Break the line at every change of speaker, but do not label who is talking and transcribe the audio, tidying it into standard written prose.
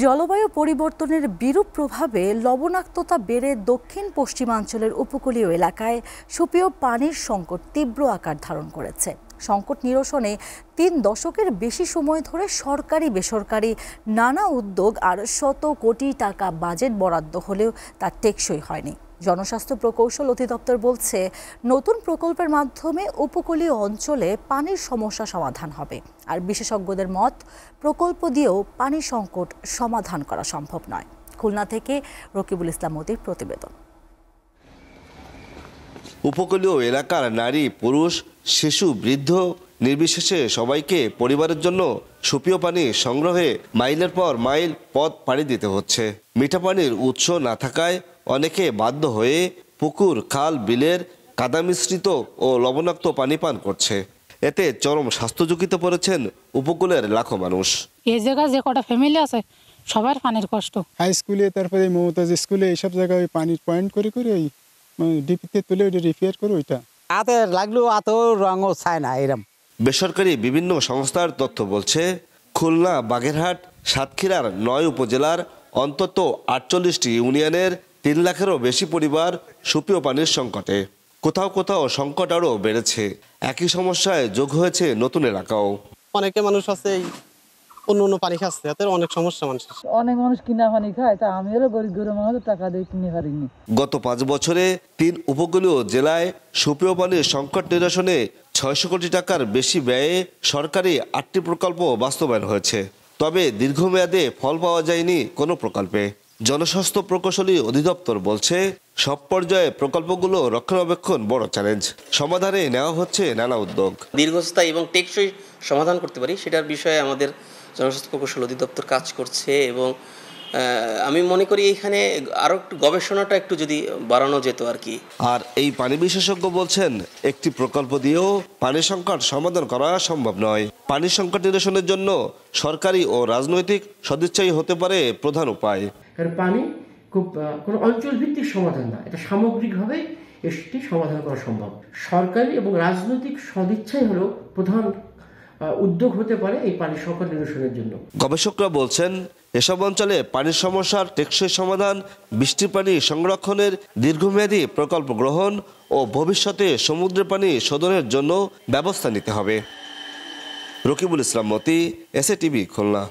জলবায়ু পরিবর্তনের বিরূপ প্রভাবে লবণাক্ততা বেড়ে দক্ষিণ পশ্চিমাঞ্চলের উপকূলীয় এলাকায় সুপেয় পানির সংকট তীব্র আকার ধারণ করেছে। সংকট নিরসনে ৩ দশকের বেশি সময় ধরে সরকারি বেসরকারি নানা উদ্যোগ আর শত কোটি টাকা বাজেট বরাদ্দ হলেও তা টেকসই হয়নি। জনস্বাস্থ্য প্রকৌশল অধিদপ্তর বলছে, নতুন প্রকল্পের মাধ্যমে উপকূলীয় অঞ্চলে পানির সমস্যা সমাধান হবে। আর বিশেষজ্ঞদের মত, প্রকল্প দিয়েও পানি সংকট সমাধান করা সম্ভব নয়। খুলনা থেকে রকিবুল ইসলাম মতির প্রতিবেদন।
উপকূলীয় এলাকার নারী, পুরুষ, শিশু, বৃদ্ধ নির্বিশেষে সবাইকে পরিবারের জন্য সুপেয় পানি সংগ্রহে মাইলের পর মাইল পথ পাড়ি দিতে হচ্ছে। মিঠা পানির উৎস না থাকায় অনেকে বাধ্য হয়ে পুকুর, খাল, বিলের কাদা মিশ্রিত ও লবণাক্ত পানি পান করছে। এতে চরম স্বাস্থ্য ঝুঁকিতে পড়েছেন উপকূলের লাখো মানুষ।
এই জায়গায় যে কটা ফ্যামিলি আছে সবার পানির কষ্ট।
হাই স্কুলে, তারপরে মমতাজ স্কুলে, এইসব জায়গায় পানির পয়েন্ট করে ওই ডিপিতে তুলে ওইটা রিপেয়ার করে ওইটা
হাতে লাগলেও এত রঙও চায় না এরম।
বেসরকারি বিভিন্ন সংস্থার তথ্য বলছে, খুলনা, বাগেরহাট, সাতক্ষীরার ৯ উপজেলার অন্তত ৪৮টি ইউনিয়নের ৩ লাখেরও বেশি পরিবার সুপেয় পানির সংকটে। কোথাও কোথাও সংকট আরও বেড়েছে। একই সমস্যায় যোগ হয়েছে নতুন এলাকাও।
অনেকে মানুষ আছে অন্য পানি খাচ্ছে, এতে অনেক সমস্যা মানুষের।
অনেক মানুষ কিনা পানি খায়, তা আমিও গরিব মানুষ টাকা দিয়ে কিনে পারিনি।
গত ৫ বছরে ৩ উপকূলীয় জেলায় সুপেয় পানির সংকট নিরসনে ৬০০ কোটি টাকার বেশি ব্যয়ে সরকারি ৮টি প্রকল্প বাস্তবায়ন হয়েছে। তবে দীর্ঘমেয়াদে ফল পাওয়া যায়নি কোনো প্রকল্পে। জনস্বাস্থ্য প্রকৌশলী অধিদপ্তর বলছে, সব পর্যায়ে প্রকল্পগুলো রক্ষণাবেক্ষণ বড় চ্যালেঞ্জ। সমাধানে নেওয়া হচ্ছে নানা উদ্যোগ।
দীর্ঘস্থায়ী এবং টেকসই সমাধান করতে পারি সেটার বিষয়ে আমাদের জনস্বাস্থ্য প্রকৌশল অধিদপ্তর কাজ করছে এবং আমি মনে করি এখানে আরও একটু গবেষণাটা একটু যদি বাড়ানো যেত আর কি।
আর এই পানি বিশেষজ্ঞ বলছেন, একটি প্রকল্প দিয়েও পানি সংকট সমাধান করা সম্ভব নয়। পানি সংকট নিরসনের জন্য সরকারি ও রাজনৈতিক সদিচ্ছাই হতে পারে প্রধান উপায়।
কারণ পানি খুব কোনো অঞ্চল ভিত্তিক সমাধান না, এটা সামগ্রিকভাবে এটি সমাধান করা সম্ভব। সরকারি এবং রাজনৈতিক সদিচ্ছাই হলো প্রধান উদ্যোগ হতে পারে এই পানি সংকট নিরসনের জন্য।
গবেষকরা বলছেন, এসব অঞ্চলে পানির সমস্যার টেকসই সমাধান, বৃষ্টির পানি সংরক্ষণের দীর্ঘমেয়াদী প্রকল্প গ্রহণ ও ভবিষ্যতে সমুদ্রের পানি শোধনের জন্য ব্যবস্থা নিতে হবে। রকিবুল ইসলাম মতি, এসএ টিভি, খুলনা।